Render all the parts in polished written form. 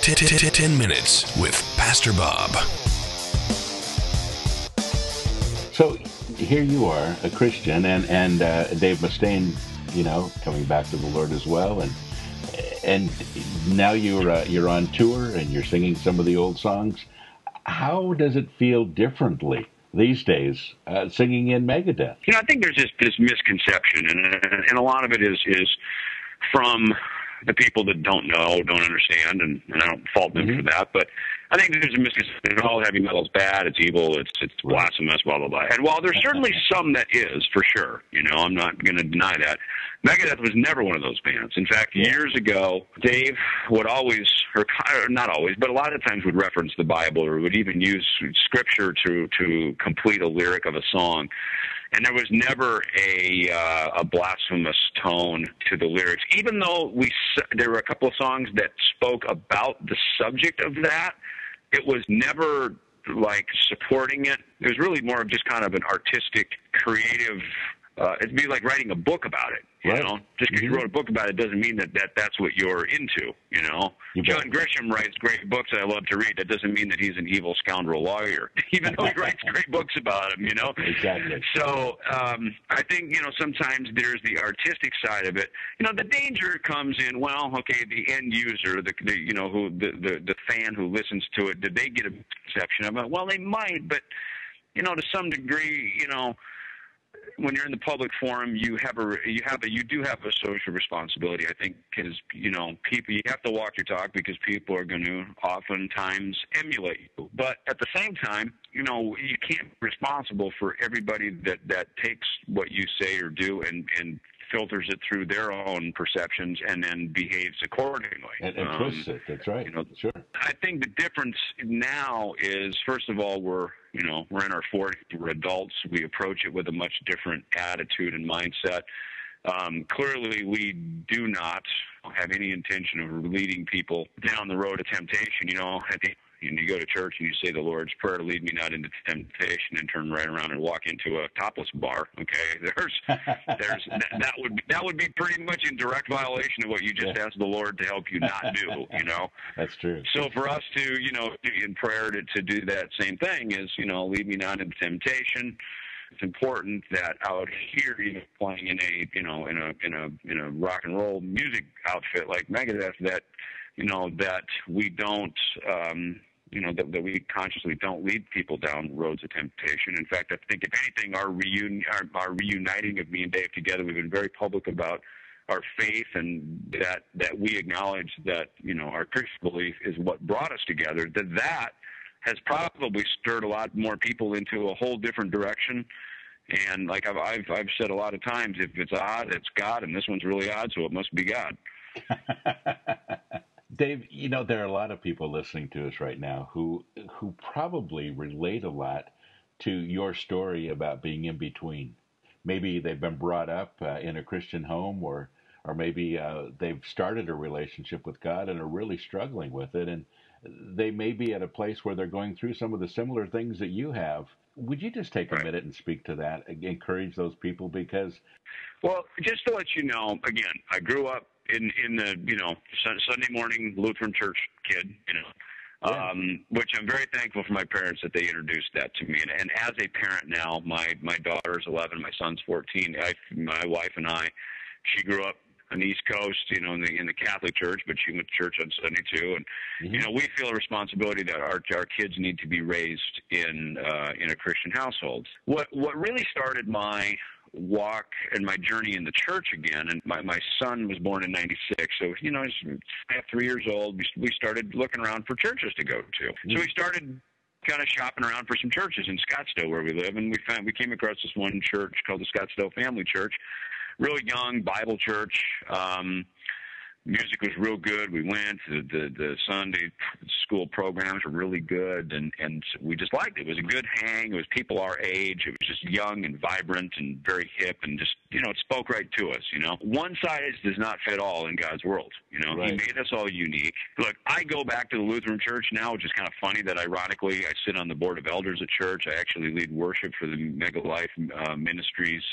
10 minutes with Pastor Bob. So here you are, a Christian, and Dave Mustaine, coming back to the Lord as well, and now you're on tour and you're singing some of the old songs. How does it feel differently these days, singing in Megadeth? I think there's this misconception, and a lot of it is from the people that don't know, don't understand, and I don't fault them for that. But I think there's a misconception. All heavy metal's bad, it's evil, it's blasphemous, blah, blah, blah. And while there's certainly some that is, for sure, I'm not going to deny that, Megadeth was never one of those bands. In fact, years ago, Dave would always, or not always, but a lot of times would reference the Bible or would even use scripture to complete a lyric of a song. And there was never a blasphemous tone to the lyrics, even though there were a couple of songs that spoke about the subject of that. It was never like supporting it. It was really more of just kind of an artistic, creative. It'd be like writing a book about it. Just because you wrote a book about it doesn't mean that's what you're into. John Grisham writes great books that I love to read. That doesn't mean that he's an evil scoundrel lawyer, even though he writes great books about him. Exactly. So I think sometimes there's the artistic side of it. The danger comes in. Well, okay, the end user, the fan who listens to it, did they get a perception of it? Well, they might, but to some degree, when you're in the public forum, you do have a social responsibility, I think, because people, you have to walk your talk because people are going to oftentimes emulate you. But at the same time, you can't be responsible for everybody that takes what you say or do and filters it through their own perceptions and then behaves accordingly. And twists it. That's right. Sure. I think the difference now is, first of all, we're in our 40s, we're adults. We approach it with a much different attitude and mindset. Clearly, we do not have any intention of leading people down the road of temptation. You go to church and you say the Lord's Prayer, lead me not into temptation, and turn right around and walk into a topless bar. Okay, that would be pretty much in direct violation of what you just asked the Lord to help you not do. That's true. So for us to in prayer to do that same thing is lead me not into temptation. It's important that out here, playing in a rock and roll music outfit like Megadeth, that we don't. That we consciously don't lead people down roads of temptation. In fact, I think if anything, our reuniting of me and Dave together, we've been very public about our faith and that we acknowledge that our Christian belief is what brought us together. That has probably stirred a lot more people into a whole different direction. And like I've said a lot of times, if it's odd, it's God, and this one's really odd, so it must be God. Dave, there are a lot of people listening to us right now who probably relate a lot to your story about being in between. Maybe they've been brought up in a Christian home, or maybe they've started a relationship with God and are really struggling with it, and they may be at a place where they're going through some of the similar things that you have. Would you just take a minute and speak to that, encourage those people? Because, well, just to let you know, again, I grew up in the Sunday morning Lutheran church kid, which I'm very thankful for my parents that they introduced that to me. And as a parent now, my daughter is 11, my son's 14. My wife and she grew up on the East Coast, in the Catholic Church, but she went to church on Sunday too. And we feel a responsibility that our kids need to be raised in a Christian household. What really started my walk and my journey in the church again, and my son was born in 96, so he's 3 years old. We started looking around for churches to go to. So we started kind of shopping around for some churches in Scottsdale where we live, and we came across this one church called the Scottsdale Family Church, really young Bible church. Music was real good. We went. The Sunday school programs were really good, and we just liked it. It was a good hang. It was people our age. It was just young and vibrant and very hip, and just it spoke right to us. One size does not fit all in God's world. Right. He made us all unique. Look, I go back to the Lutheran Church now, which is kind of funny that ironically I sit on the board of elders at church. I actually lead worship for the Megadeth Ministries.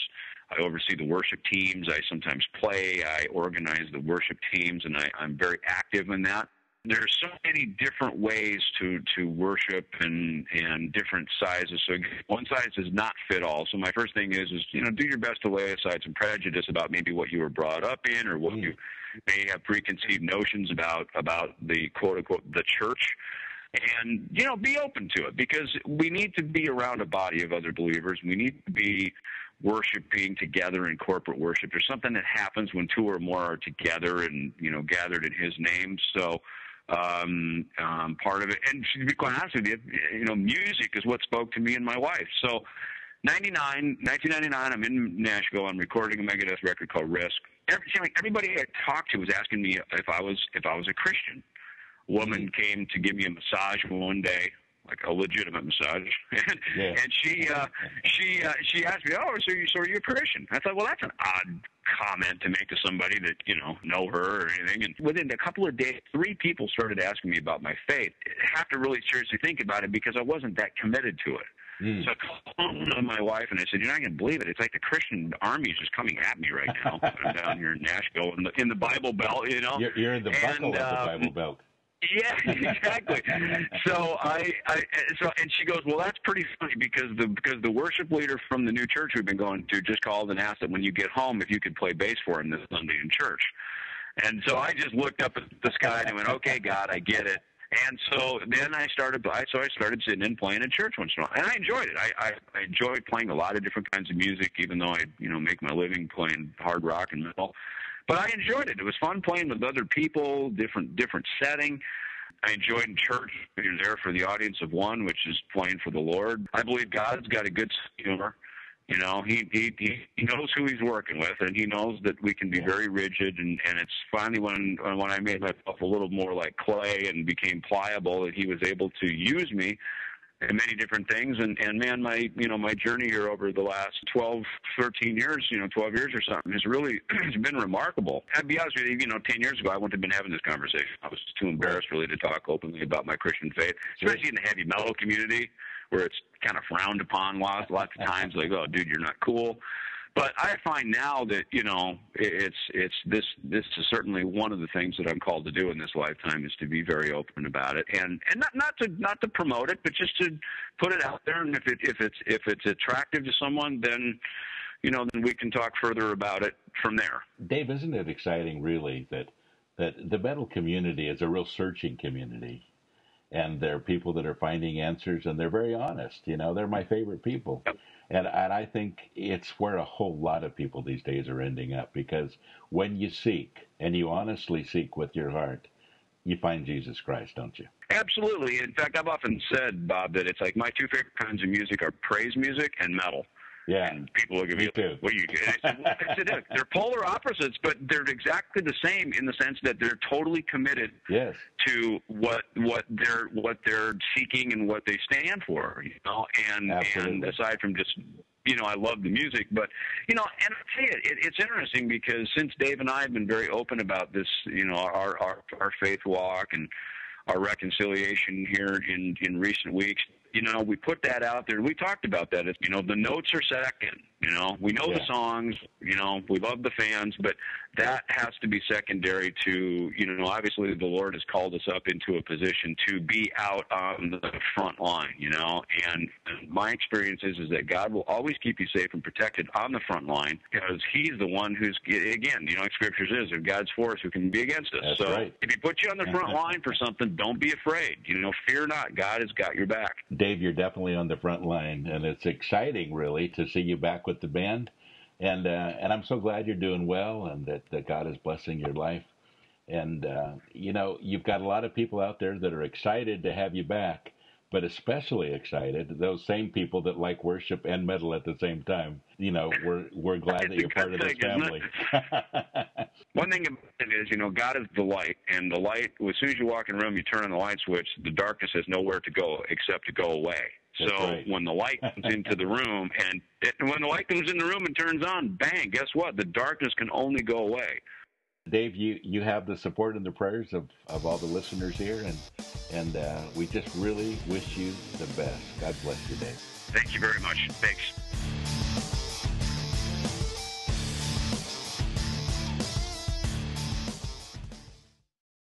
I oversee the worship teams. I sometimes play. I organize the worship teams, and I'm very active in that. There's so many different ways to worship and different sizes. So one size does not fit all. So my first thing is do your best to lay aside some prejudice about maybe what you were brought up in or what you may have preconceived notions about the quote unquote the church. And, be open to it, because we need to be around a body of other believers. We need to be worshiping together in corporate worship. There's something that happens when two or more are together and, gathered in his name. So part of it, and to be quite honest with you, music is what spoke to me and my wife. So 1999, I'm in Nashville. I'm recording a Megadeth record called Risk. Everybody I talked to was asking me if I was a Christian. A woman came to give me a massage one day, like a legitimate massage, and she asked me, "Oh, so are you a Christian?" I thought, well, that's an odd comment to make to somebody that know her or anything. And within a couple of days, 3 people started asking me about my faith. I have to really seriously think about it, because I wasn't that committed to it. So I called my wife and I said, "You're not going to believe it. It's like the Christian army is just coming at me right now. I'm down here in Nashville in the Bible Belt, You're in the buckle of the Bible Belt." Yeah, exactly. So and she goes, "Well, that's pretty funny, because the worship leader from the new church we've been going to just called and asked that when you get home if you could play bass for him this Sunday in church." And so I just looked up at the sky and I went, "Okay, God, I get it." And so then I started sitting and playing in church once in a while, and I enjoyed it. I enjoyed playing a lot of different kinds of music, even though I make my living playing hard rock and metal. But I enjoyed it. It was fun playing with other people, different setting. I enjoyed in church. You're there for the audience of one, which is playing for the Lord. I believe God's got a good humor. He knows who he's working with, and he knows that we can be very rigid. And it's finally when I made myself a little more like clay and became pliable, that he was able to use me in many different things. And man, my journey here over the last 12 years, 12 years or something, has really has been remarkable. I'd be honest with you, 10 years ago, I wouldn't have been having this conversation. I was too embarrassed really to talk openly about my Christian faith, especially in the heavy metal community, where it's kind of frowned upon lots of times, like, "Oh, dude, you're not cool." But I find now that this is certainly one of the things that I'm called to do in this lifetime, is to be very open about it, and not to promote it, but just to put it out there. And if it's attractive to someone, then then we can talk further about it from there. Dave, isn't it exciting, really, that the metal community is a real searching community, and there are people that are finding answers, and they're very honest. They're my favorite people. Yep. And I think it's where a whole lot of people these days are ending up, because when you seek, and you honestly seek with your heart, you find Jesus Christ, don't you? Absolutely. In fact, I've often said, Bob, that it's like my 2 favorite kinds of music are praise music and metal. Yeah. And people look at me too. What are you doing? I said, they're polar opposites, but they're exactly the same in the sense that they're totally committed to what they're seeking and what they stand for. And aside from just I love the music, but and I tell you, it's interesting, because since Dave and I have been very open about this, our faith walk and our reconciliation here in recent weeks, we put that out there. We talked about that. The notes are second. We know the songs. We love the fans, but that has to be secondary to, obviously the Lord has called us up into a position to be out on the front line, and my experience is that God will always keep you safe and protected on the front line, because he's the one who's, again, like Scripture says, if God's for us, who can be against us? That's right. If he puts you on the front line for something, don't be afraid. Fear not. God has got your back. Dave, you're definitely on the front line, and it's exciting, really, to see you back with the band. And I'm so glad you're doing well, and that God is blessing your life. And, you've got a lot of people out there that are excited to have you back, but especially excited, those same people that like worship and metal at the same time. We're glad that you're part of this family. One thing about it is, God is the light, and the light, as soon as you walk in a room, you turn on the light switch, the darkness has nowhere to go except to go away. That's so right. When the light comes into the room, and when the light comes in the room and turns on, bang, guess what? The darkness can only go away. Dave, you have the support and the prayers of all the listeners here, and we just really wish you the best. God bless you, Dave. Thank you very much. Thanks.